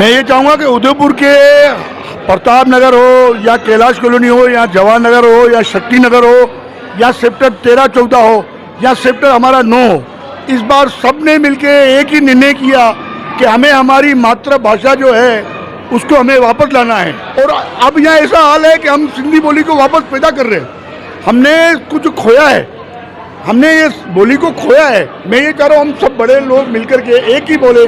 मैं ये चाहूँगा कि उदयपुर के प्रताप नगर हो या कैलाश कॉलोनी हो या जवाहर नगर हो या शक्ति नगर हो या सेक्टर 13-14 हो या सेक्टर हमारा 9 हो, इस बार सबने मिलके एक ही निर्णय किया कि हमें हमारी मातृभाषा जो है उसको हमें वापस लाना है। और अब यहाँ ऐसा हाल है कि हम सिंधी बोली को वापस पैदा कर रहे हैं। हमने कुछ खोया है, हमने ये बोली को खोया है। मैं ये कह रहा हूँ हम सब बड़े लोग मिलकर के एक ही बोले।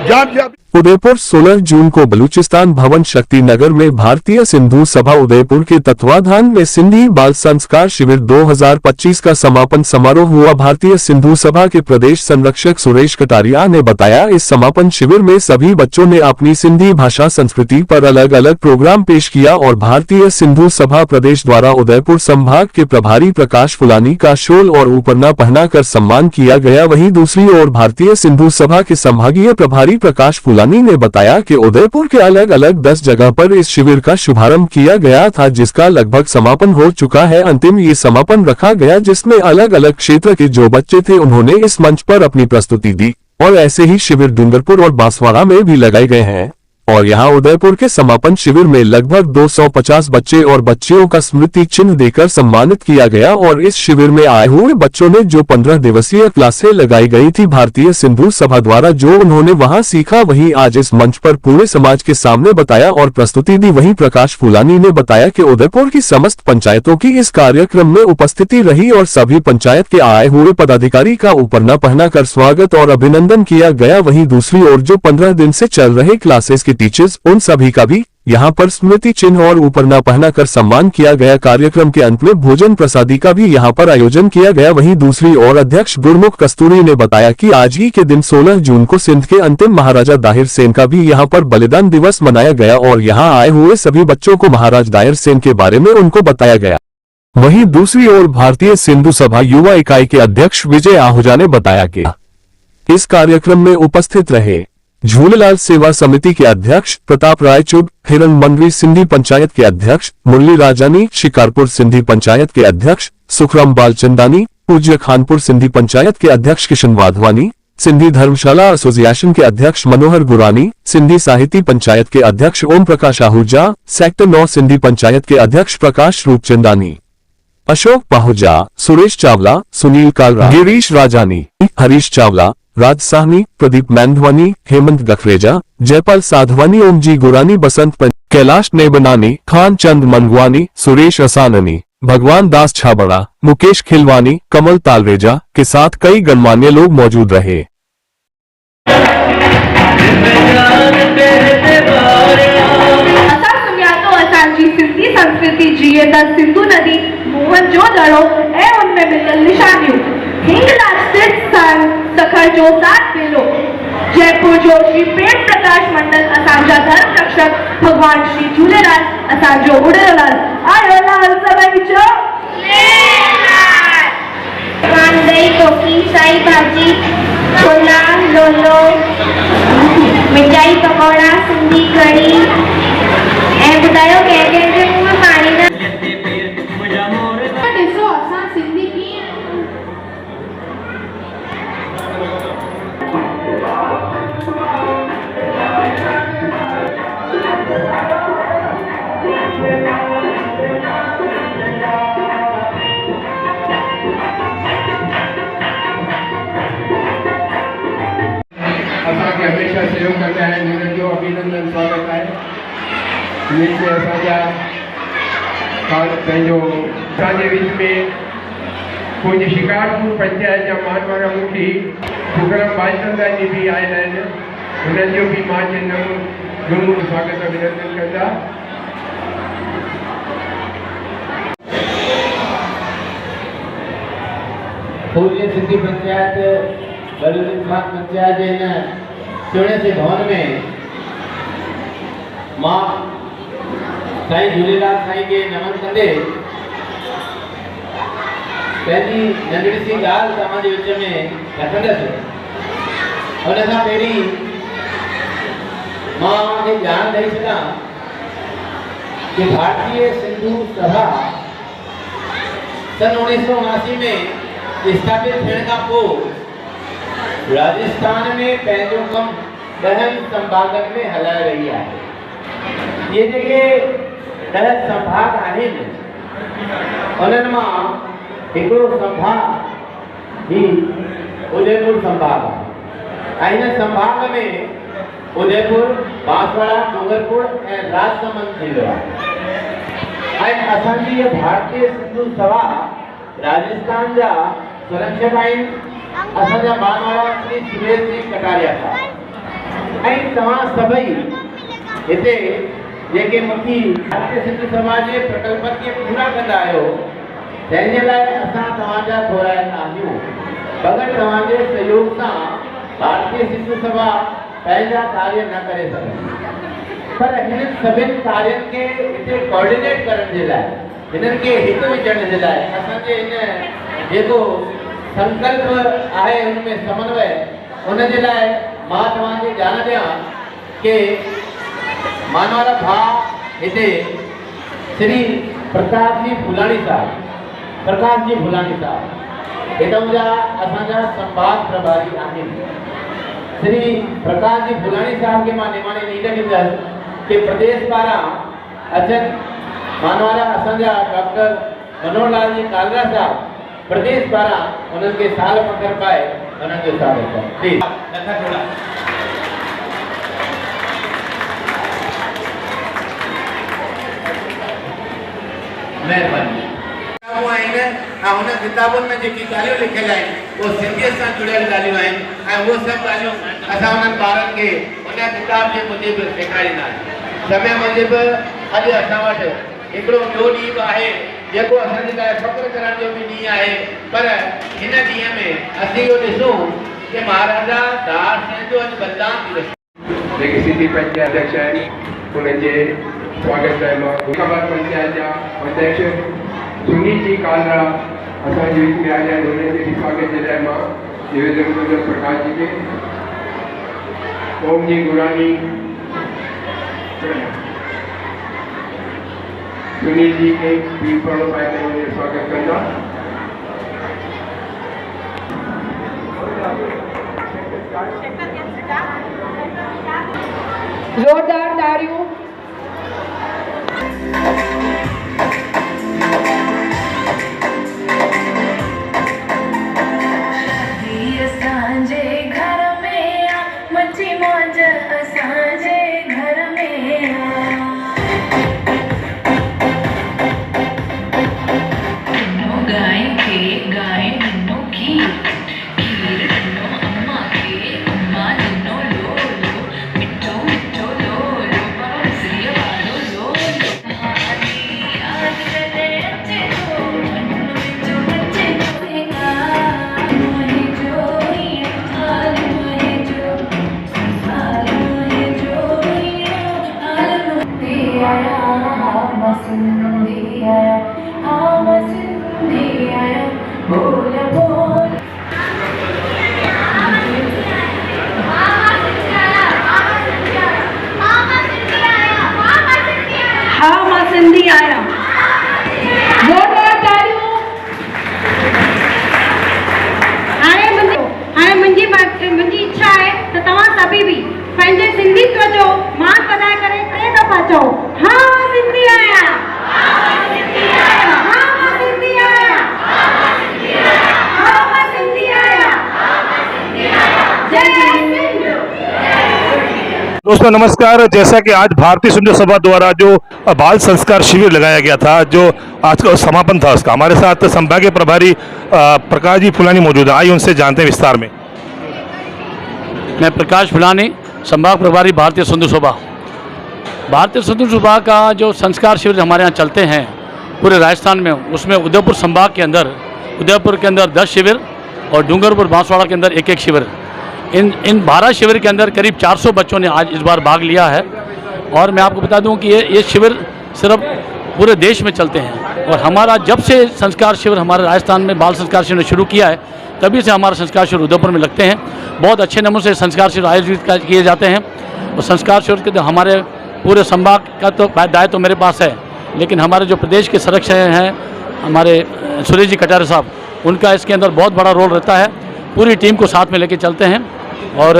जात उदयपुर 16 जून को बलूचिस्तान भवन शक्ति नगर में भारतीय सिंधु सभा उदयपुर के तत्वाधान में सिंधी बाल संस्कार शिविर 2025 का समापन समारोह हुआ। भारतीय सिंधु सभा के प्रदेश संरक्षक सुरेश कटारिया ने बताया, इस समापन शिविर में सभी बच्चों ने अपनी सिंधी भाषा संस्कृति पर अलग अलग प्रोग्राम पेश किया और भारतीय सिंधु सभा प्रदेश द्वारा उदयपुर संभाग के प्रभारी प्रकाश फुलानी का शॉल और ऊपरना पहनाकर सम्मान किया गया। वहीं दूसरी ओर भारतीय सिंधु सभा के संभागीय प्रभारी प्रकाश फुलानी ने बताया कि उदयपुर के अलग अलग 10 जगह पर इस शिविर का शुभारंभ किया गया था, जिसका लगभग समापन हो चुका है। अंतिम ये समापन रखा गया जिसमें अलग अलग क्षेत्र के जो बच्चे थे उन्होंने इस मंच पर अपनी प्रस्तुति दी और ऐसे ही शिविर डूंगरपुर और बांसवाड़ा में भी लगाए गए हैं। और यहाँ उदयपुर के समापन शिविर में लगभग 250 बच्चे और बच्चियों का स्मृति चिन्ह देकर सम्मानित किया गया। और इस शिविर में आए हुए बच्चों ने जो 15 दिवसीय क्लासें लगाई गई थी भारतीय सिंधु सभा द्वारा, जो उन्होंने वहां सीखा वही आज इस मंच पर पूरे समाज के सामने बताया और प्रस्तुति दी। वहीं प्रकाश फुलानी ने बताया कि उदयपुर की समस्त पंचायतों की इस कार्यक्रम में उपस्थिति रही और सभी पंचायत के आए हुए पदाधिकारी का ऊपरना पहनाकर स्वागत और अभिनंदन किया गया। वहीं दूसरी ओर जो 15 दिन से चल रहे क्लासेस टीचर्स उन सभी का भी यहां पर स्मृति चिन्ह और ऊपरना पहनाकर सम्मान किया गया। कार्यक्रम के अंत में भोजन प्रसादी का भी यहां पर आयोजन किया गया। वहीं दूसरी ओर अध्यक्ष गुरमुख कस्तूरी ने बताया कि आज ही के दिन 16 जून को सिंध के अंतिम महाराजा दाहिर सेन का भी यहां पर बलिदान दिवस मनाया गया और यहां आए हुए सभी बच्चों को महाराज दाहिर सेन के बारे में उनको बताया गया। वहीं दूसरी ओर भारतीय सिंधु सभा युवा इकाई के अध्यक्ष विजय आहूजा ने बताया कि इस कार्यक्रम में उपस्थित रहे झूलेलाल सेवा समिति के अध्यक्ष प्रताप रायचुग, हिरन मंगवी सिंधी पंचायत के अध्यक्ष मुरली राजानी, शिकारपुर सिंधी पंचायत के अध्यक्ष सुखराम बालचंदानी, पूज्य खानपुर सिंधी पंचायत के अध्यक्ष किशन वाधवानी, सिंधी धर्मशाला एसोसिएशन के अध्यक्ष मनोहर गुरानी, सिंधी साहिती पंचायत के अध्यक्ष ओम प्रकाश आहूजा, सेक्टर 9 सिंधी पंचायत के अध्यक्ष प्रकाश रूपचंदानी, अशोक पाहुजा, सुरेश चावला, सुनील कालरा, गिरीश राजानी, हरीश चावला, राज साहनी, प्रदीप मैंधवानी, हेमंत गखरेजा, जयपाल साधवानी, ओमजी गुरानी, बसंत कैलाश नेबनानी, खान चंद मंगवानी, सुरेश असाननी, भगवान दास छाबड़ा, मुकेश खिलवानी, कमल तालरेजा के साथ कई गणमान्य लोग मौजूद रहे। संस्कृति जीए सिंधु नदी मोहन जो दड़ो ए उनमें मिलल निशानियों हिंगलाज सखर जो सात बेलो जयपुर जो श्री प्रेम प्रकाश मंडल असांजा धर्म रक्षक भगवान श्री झूलेलाल असांजो उड़ेलाल आयो लाल सभई जो दही कोकी साई भाजी छोला लोलो मिठाई पकौड़ा सिंधी कढ़ी ऐं ॿुधायो कंहिं जे मुंह में पाणी न ॾिसो असां सिंधी कीअं असांखे हमेशह सहयोग कंदा आहिनि, हिननि जो अभिनंदन स्वागत आहे। नीचे असांजा पंहिंजो असांजे विच में पूज्य शिकारपुर पंचायत जा मानवाड़ा मुखी सुखराम बालचंदानी बि आयल आहिनि, हुननि जो बि मां चवंदुमि गुरमुख स्वागत अभिनंदन कंदा। पूज्य सिंधी पंचायत बलूचिस्तान पंचायत जे हिन चुणे से भवन में मां साईं झूलेलाल साईं के नमन कंदे पंहिंजी नंढड़ी सी ॻाल्हि तव्हांजे विच में रखंदसि। हुन खां पहिरीं मां खे ॼाण ॾेई छॾां कि भारतीय सिंधु सभा सन 1979 में स्थापित थियण खां पोइ राजस्थान में पंहिंजो कमु ॾहनि संभागनि में हलाए रही आहे। ये जेके 10 संभाग आहिनि उन्हनि मां हिकिड़ो संभाग ही उदयपुर संभाग आहे ऐं हिन संभाग में उदयपुर, बांसवाड़ा, डूंगरपुर ऐं राजसमंद जिलो आहे। ऐं असांजी ये भारतीय सिंधु सभा राजस्थान जा संरक्षक आहिनि असांजा मानवाड़ा श्री सुरेश जी कटारिया साहब। ऐं तव्हां सभई हिते जेके मुखी भारतीय सिंधु सभा जे प्रकल्पनि खे पूरा कंदा आहियो तंहिंजे लाइ असां तव्हांजा घुराइल आहियूं। बग़ैर तव्हांजे सहयोग सां भारतीय सिंधु सभा पंहिंजा कार्य न करे सघंदी, पर हिननि सभिनि कार्यनि खे हिते कोऑर्डिनेट करण जे लाइ, हिननि खे हिकु विझण जे लाइ असांजे हिन जेको संकल्प आहे हुनमें समन्वय, उन जे लाइ मां तव्हांखे ॼाण ॾियां कि मानवाड़ा भाउ हिते श्री प्रकाश जी फुलाणी साहब हितां जा असांजा संभाग प्रभारी आहिनि। श्री प्रकाश जी फुलाणी साहब के मां निमाणे नीड ॾींदसि कि प्रदेश पारां अचनि मानवाड़ा असांजा डॉक्टर मनोहर लाल जी कालरा साहब प्रदेश पारां उन्हनि खे साल पकड़ पाए उन्हनि जो स्वागत कनि। प्लीज नथा थोड़ा महिरबानी। किताबूं आहिनि ऐं हुन किताबुनि में जेकी ॻाल्हियूं लिखियल आहिनि उहो सिंधियत सां जुड़ियल ॻाल्हियूं आहिनि ऐं उहे सभु ॻाल्हियूं असां उन्हनि ॿारनि खे उन किताब जे मूजिबि सेखारींदासीं। समय मूजिबि अॼु असां वटि हिकिड़ो ॿियो ॾींहुं बि आहे जेको असांजे लाइ फ़ख्रु करण जो बि ॾींहुं आहे, पर हिन ॾींहं में असीं इहो ॾिसूं कि महाराजा दास सिंह जो अॼु बलिदान दिवस जेके सिंधी पंचायत अध्यक्ष आहिनि उन्हनि जे स्वागत लाइ मां ख़बर पंचायत जा अध्यक्ष सुनील जी कालरा असांजे विच में आया आहिनि, उन्हनि जे स्वागत जे लाइ मां निवेदन प्रकाश जी खे ओम जी गुरानी सुनील जी के भी पढ़ो पाए स्वागत करना। जोरदार तालियों। सिंधी आया मुझी इच्छा है तो तव्हां सभी भी पंहिंजे सिंधीत्व जो मान वधाए करे 3 दफ़ा चओ हाँ सिंधी आया, हाँ सिंधी आया, हाँ सिंधी आया, हाँ सिंधी आया, जय सिंध। दोस्तों नमस्कार। जैसा कि आज भारतीय सिंधु सभा द्वारा जो बाल संस्कार शिविर लगाया गया था, जो आज का समापन था उसका, हमारे साथ संभागीय प्रभारी प्रकाश जी फुलानी मौजूद है। आइए उनसे जानते हैं विस्तार में। मैं प्रकाश फुलानी, संभाग प्रभारी भारतीय सिंधु सभा। भारतीय सिंधु सभा का जो संस्कार शिविर हमारे यहाँ चलते हैं पूरे राजस्थान में, उसमें उदयपुर संभाग के अंदर 10 शिविर और डूंगरपुर बांसवाड़ा के अंदर 1-1 शिविर, इन 12 शिविर के अंदर करीब 400 बच्चों ने आज इस बार भाग लिया है। और मैं आपको बता दूं कि ये शिविर सिर्फ पूरे देश में चलते हैं और हमारा जब से संस्कार शिविर हमारे राजस्थान में बाल संस्कार शिविर ने शुरू किया है तभी से हमारा संस्कार शिविर उदयपुर में लगते हैं। बहुत अच्छे नमूने से संस्कार शिविर आयोजित किए जाते हैं और संस्कार शिविर के तो हमारे पूरे संभाग का तो दायित्व मेरे पास है, लेकिन हमारे जो प्रदेश के संरक्षक हैं हमारे सुरेश जी कटारिया साहब, उनका इसके अंदर बहुत बड़ा रोल रहता है। पूरी टीम को साथ में लेके चलते हैं और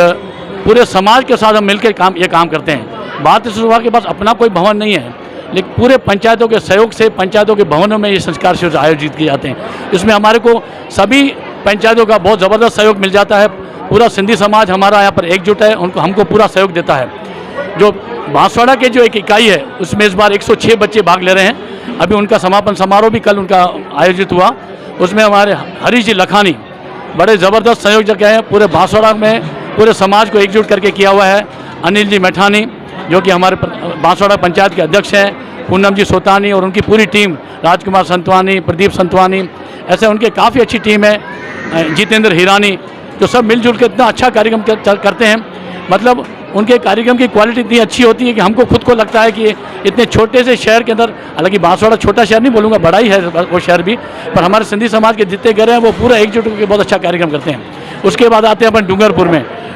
पूरे समाज के साथ हम मिलकर ये काम करते हैं। भारतीय सिंधु सभा के पास अपना कोई भवन नहीं है, लेकिन पूरे पंचायतों के सहयोग से पंचायतों के भवनों में ये संस्कार शिविर आयोजित किए जाते हैं। इसमें हमारे को सभी पंचायतों का बहुत ज़बरदस्त सहयोग मिल जाता है। पूरा सिंधी समाज हमारा यहाँ पर एकजुट है, हमको पूरा सहयोग देता है। जो बांसवाड़ा के जो एक इकाई है उसमें इस बार 106 बच्चे भाग ले रहे हैं। अभी उनका समापन समारोह भी कल उनका आयोजित हुआ। उसमें हमारे हरीश जी लखानी बड़े ज़बरदस्त संयोजक हैं। पूरे बांसवाड़ा में पूरे समाज को एकजुट करके किया हुआ है। अनिल जी मैठानी जो कि हमारे बांसवाड़ा पंचायत के अध्यक्ष हैं, पूनम जी सोतानी और उनकी पूरी टीम, राजकुमार संतवानी, प्रदीप संतवानी, ऐसे उनके काफ़ी अच्छी टीम है। जितेंद्र हिरानी, जो सब मिलजुल के इतना अच्छा कार्यक्रम करते हैं। मतलब उनके कार्यक्रम की क्वालिटी इतनी अच्छी होती है कि हमको खुद को लगता है कि इतने छोटे से शहर के अंदर, हालांकि बांसवाड़ा छोटा शहर नहीं बोलूँगा, बड़ा ही है वो शहर भी, पर हमारे सिंधी समाज के जितने घर हैं वो पूरा एकजुट होकर बहुत अच्छा कार्यक्रम करते हैं। उसके बाद आते हैं अपन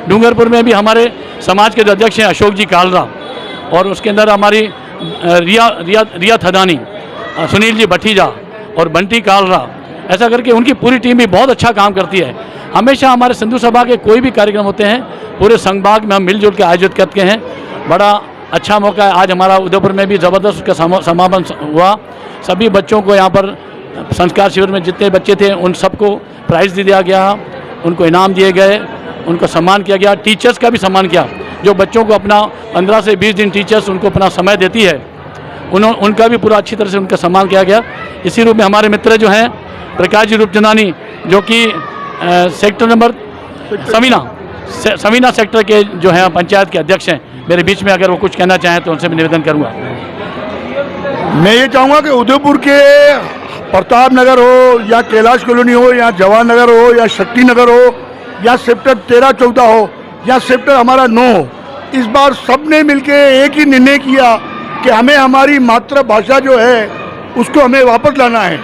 डूंगरपुर में भी हमारे समाज के जो अध्यक्ष हैं अशोक जी कालरा, और उसके अंदर हमारी रिया थदानी, सुनील जी भटीजा और बंटी कालरा, ऐसा करके उनकी पूरी टीम भी बहुत अच्छा काम करती है। हमेशा हमारे सिंधु सभा के कोई भी कार्यक्रम होते हैं पूरे संभाग में हम मिलजुल के आयोजित करते हैं। बड़ा अच्छा मौका है। आज हमारा उदयपुर में भी ज़बरदस्त उसका समापन हुआ। सभी बच्चों को यहाँ पर संस्कार शिविर में जितने बच्चे थे उन सबको प्राइज़ दिया गया, उनको इनाम दिए गए, उनको सम्मान किया गया। टीचर्स का भी सम्मान किया, जो बच्चों को अपना 15 से 20 दिन टीचर्स उनको अपना समय देती है, उनका भी पूरा अच्छी तरह से उनका सम्मान किया गया। इसी रूप में हमारे मित्र जो हैं प्रकाश जी रूपचंदानी, जो कि सेक्टर नंबर समीना सेक्टर के जो हैं पंचायत के अध्यक्ष हैं, मेरे बीच में अगर वो कुछ कहना चाहें तो उनसे भी निवेदन करूंगा। मैं ये चाहूँगा कि उदयपुर के प्रताप नगर हो या कैलाश कॉलोनी हो या जवाहर नगर हो या शक्ति नगर हो या सेक्टर 13-14 हो या सेक्टर हमारा 9 हो, इस बार सबने मिलके एक ही निर्णय किया कि हमें हमारी मातृभाषा जो है उसको हमें वापस लाना है।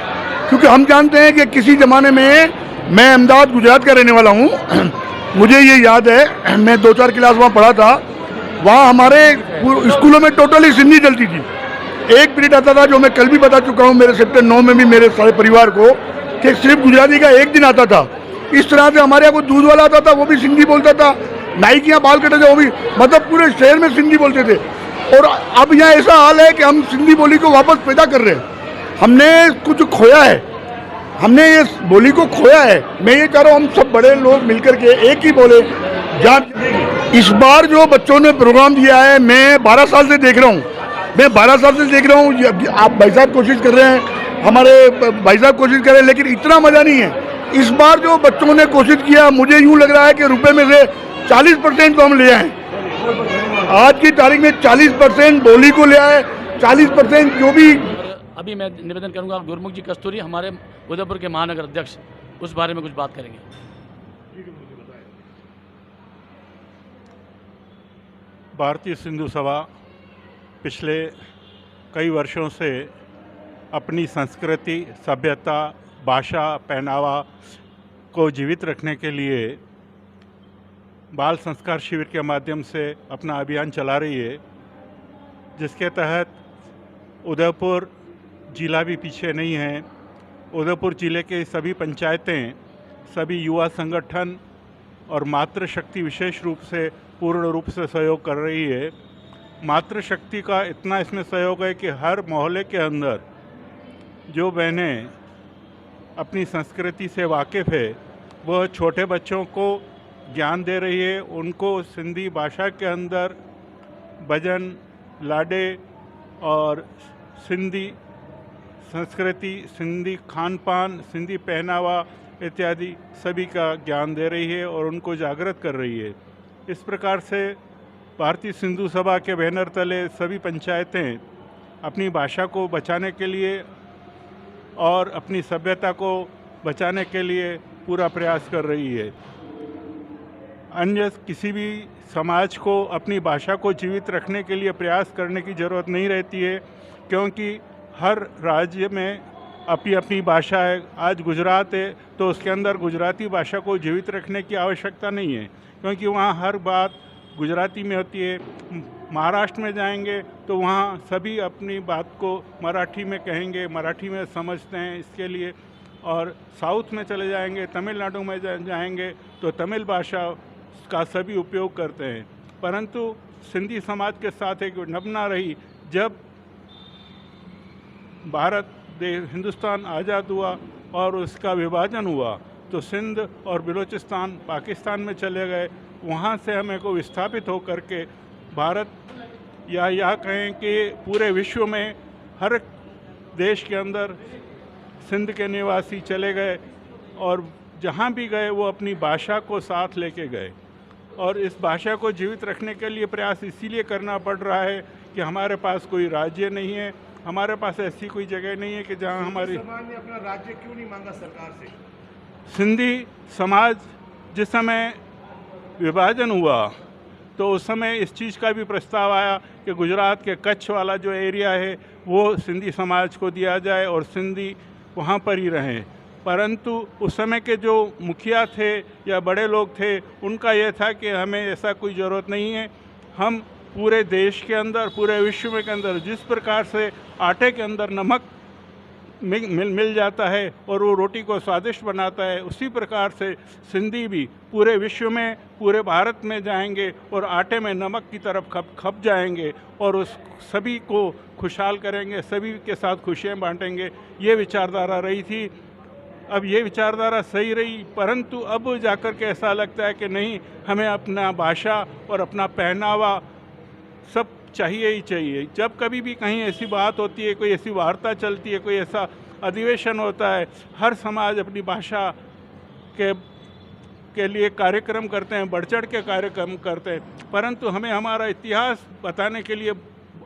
क्योंकि हम जानते हैं कि किसी ज़माने में, मैं अहमदाबाद गुजरात का रहने वाला हूँ, मुझे ये याद है, मैं 2-4 क्लास वहाँ पढ़ा था। वहाँ हमारे स्कूलों में टोटली सिंधी चलती थी। एक पीरियड आता था, जो मैं कल भी बता चुका हूँ मेरे सेक्टर 9 में भी मेरे सारे परिवार को, कि सिर्फ गुजराती का एक दिन आता था। इस तरह से हमारे यहाँ कोई दूध वाला आता था वो भी सिंधी बोलता था, नाई के यहाँ बाल कटे थे वो भी, मतलब पूरे शहर में सिंधी बोलते थे। और अब यहाँ ऐसा हाल है कि हम सिंधी बोली को वापस पैदा कर रहे हैं। हमने कुछ खोया है, हमने ये बोली को खोया है। मैं ये कह रहा हूँ हम सब बड़े लोग मिलकर के एक ही बोले। जहाँ इस बार जो बच्चों ने प्रोग्राम दिया है, मैं 12 साल से देख रहा हूँ, आप भाई साहब कोशिश कर रहे हैं, हमारे भाई साहब कोशिश कर रहे हैं, लेकिन इतना मज़ा नहीं है। इस बार जो बच्चों ने कोशिश किया, मुझे यूँ लग रहा है कि रुपए में से 40% तो हम ले आए। आज की तारीख में 40% बोली को ले आए, 40% जो भी। अभी मैं निवेदन करूंगा गुरमुख जी कस्तूरी, हमारे उदयपुर के महानगर अध्यक्ष, उस बारे में कुछ बात करेंगे। भारतीय सिंधु सभा पिछले कई वर्षों से अपनी संस्कृति, सभ्यता, भाषा, पहनावा को जीवित रखने के लिए बाल संस्कार शिविर के माध्यम से अपना अभियान चला रही है, जिसके तहत उदयपुर जिला भी पीछे नहीं है। उदयपुर जिले के सभी पंचायतें, सभी युवा संगठन और मातृशक्ति विशेष रूप से पूर्ण रूप से सहयोग कर रही है। मातृशक्ति का इतना इसमें सहयोग है कि हर मोहल्ले के अंदर जो बहनें अपनी संस्कृति से वाकिफ़ है, वह छोटे बच्चों को ज्ञान दे रही है। उनको सिंधी भाषा के अंदर भजन, लाडे और सिंधी संस्कृति, सिंधी खान पान, सिंधी पहनावा इत्यादि सभी का ज्ञान दे रही है और उनको जागृत कर रही है। इस प्रकार से भारतीय सिंधु सभा के बैनर तले सभी पंचायतें अपनी भाषा को बचाने के लिए और अपनी सभ्यता को बचाने के लिए पूरा प्रयास कर रही है। अन्य किसी भी समाज को अपनी भाषा को जीवित रखने के लिए प्रयास करने की ज़रूरत नहीं रहती है, क्योंकि हर राज्य में अपनी अपनी भाषा है। आज गुजरात है तो उसके अंदर गुजराती भाषा को जीवित रखने की आवश्यकता नहीं है, क्योंकि वहाँ हर बात गुजराती में होती है। महाराष्ट्र में जाएंगे तो वहाँ सभी अपनी बात को मराठी में कहेंगे, मराठी में समझते हैं इसके लिए। और साउथ में चले जाएंगे, तमिलनाडु में जाएंगे तो तमिल भाषा का सभी उपयोग करते हैं। परंतु सिंधी समाज के साथ एक विडंबना रही, जब हिंदुस्तान आज़ाद हुआ और उसका विभाजन हुआ तो सिंध और बलूचिस्तान पाकिस्तान में चले गए। वहाँ से हमें को विस्थापित होकर के भारत या कहें कि पूरे विश्व में हर देश के अंदर सिंध के निवासी चले गए और जहाँ भी गए वो अपनी भाषा को साथ लेके गए। और इस भाषा को जीवित रखने के लिए प्रयास इसीलिए करना पड़ रहा है कि हमारे पास कोई राज्य नहीं है, हमारे पास ऐसी कोई जगह नहीं है कि जहाँ हमारी समाज ने अपना राज्य क्यों नहीं मांगा सरकार से? सिंधी समाज जिस समय विभाजन हुआ तो उस समय इस चीज़ का भी प्रस्ताव आया कि गुजरात के कच्छ वाला जो एरिया है वो सिंधी समाज को दिया जाए और सिंधी वहाँ पर ही रहें। परंतु उस समय के जो मुखिया थे या बड़े लोग थे उनका यह था कि हमें ऐसा कोई ज़रूरत नहीं है, हम पूरे देश के अंदर पूरे विश्व में के अंदर जिस प्रकार से आटे के अंदर नमक मिल जाता है और वो रोटी को स्वादिष्ट बनाता है, उसी प्रकार से सिंधी भी पूरे विश्व में पूरे भारत में जाएंगे और आटे में नमक की तरफ खप जाएंगे और उस सभी को खुशहाल करेंगे, सभी के साथ खुशियाँ बांटेंगे। ये विचारधारा रही थी। अब ये विचारधारा सही रही, परंतु अब जाकर के ऐसा लगता है कि नहीं, हमें अपना भाषा और अपना पहनावा सब चाहिए ही चाहिए। जब कभी भी कहीं ऐसी बात होती है, कोई ऐसी वार्ता चलती है, कोई ऐसा अधिवेशन होता है, हर समाज अपनी भाषा के लिए कार्यक्रम करते हैं, बढ़ चढ़ के कार्यक्रम करते हैं। परंतु हमें हमारा इतिहास बताने के लिए,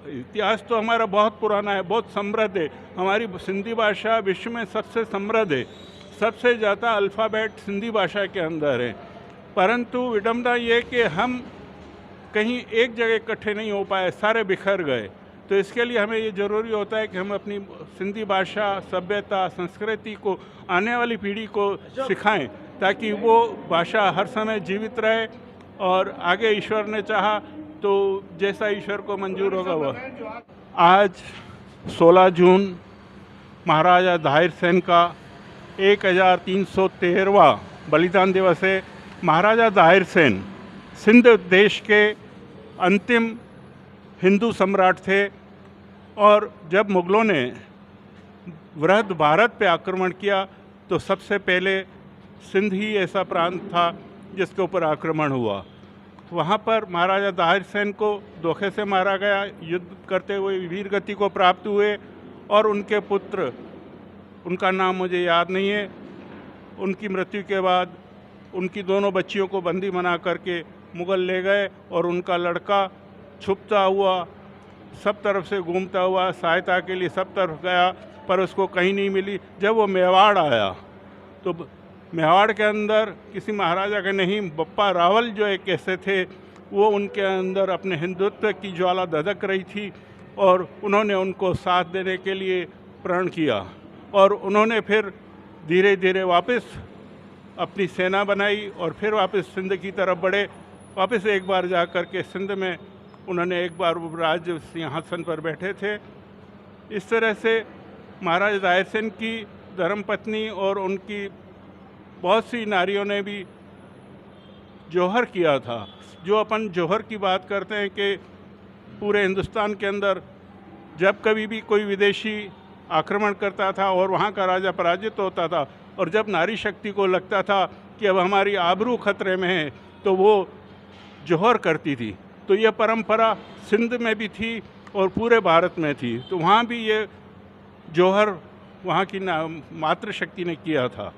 इतिहास तो हमारा बहुत पुराना है, बहुत समृद्ध है। हमारी सिंधी भाषा विश्व में सबसे समृद्ध है, सबसे ज़्यादा अल्फ़ाबेट सिंधी भाषा के अंदर है। परंतु विडंबना ये कि हम कहीं एक जगह इकट्ठे नहीं हो पाए, सारे बिखर गए। तो इसके लिए हमें ये ज़रूरी होता है कि हम अपनी सिंधी भाषा, सभ्यता, संस्कृति को आने वाली पीढ़ी को सिखाएं ताकि वो भाषा हर समय जीवित रहे और आगे ईश्वर ने चाहा तो जैसा ईश्वर को मंजूर होगा वह। आज 16 जून महाराजा दाहिर सेन का 1313वां बलिदान दिवस है। महाराजा दाहिर सेन सिंध देश के अंतिम हिंदू सम्राट थे और जब मुग़लों ने वृहद भारत पे आक्रमण किया तो सबसे पहले सिंध ही ऐसा प्रांत था जिसके ऊपर आक्रमण हुआ। वहाँ पर महाराजा दाहिर सेन को धोखे से मारा गया, युद्ध करते हुए वीर गति को प्राप्त हुए और उनके पुत्र, उनका नाम मुझे याद नहीं है, उनकी मृत्यु के बाद उनकी दोनों बच्चियों को बंदी बना करके मुग़ल ले गए और उनका लड़का छुपता हुआ सब तरफ से घूमता हुआ सहायता के लिए सब तरफ गया पर उसको कहीं नहीं मिली। जब वो मेवाड़ आया तो मेवाड़ के अंदर किसी महाराजा के नहीं, बप्पा रावल जो एक ऐसे थे वो उनके अंदर अपने हिंदुत्व की ज्वाला धधक रही थी और उन्होंने उनको साथ देने के लिए प्रण किया और उन्होंने फिर धीरे धीरे वापस अपनी सेना बनाई और फिर वापस सिंध की तरफ बढ़े। वापस एक बार जा कर के सिंध में उन्होंने एक बार राज्य सिंहासन पर बैठे थे। इस तरह से महाराजा दाहिर सेन की धर्मपत्नी और उनकी बहुत सी नारियों ने भी जौहर किया था। जो अपन जौहर की बात करते हैं कि पूरे हिंदुस्तान के अंदर जब कभी भी कोई विदेशी आक्रमण करता था और वहाँ का राजा पराजित होता था और जब नारी शक्ति को लगता था कि अब हमारी आबरू खतरे में है तो वो जौहर करती थी। तो यह परंपरा सिंध में भी थी और पूरे भारत में थी। तो वहाँ भी ये जौहर वहाँ की मातृशक्ति ने किया था।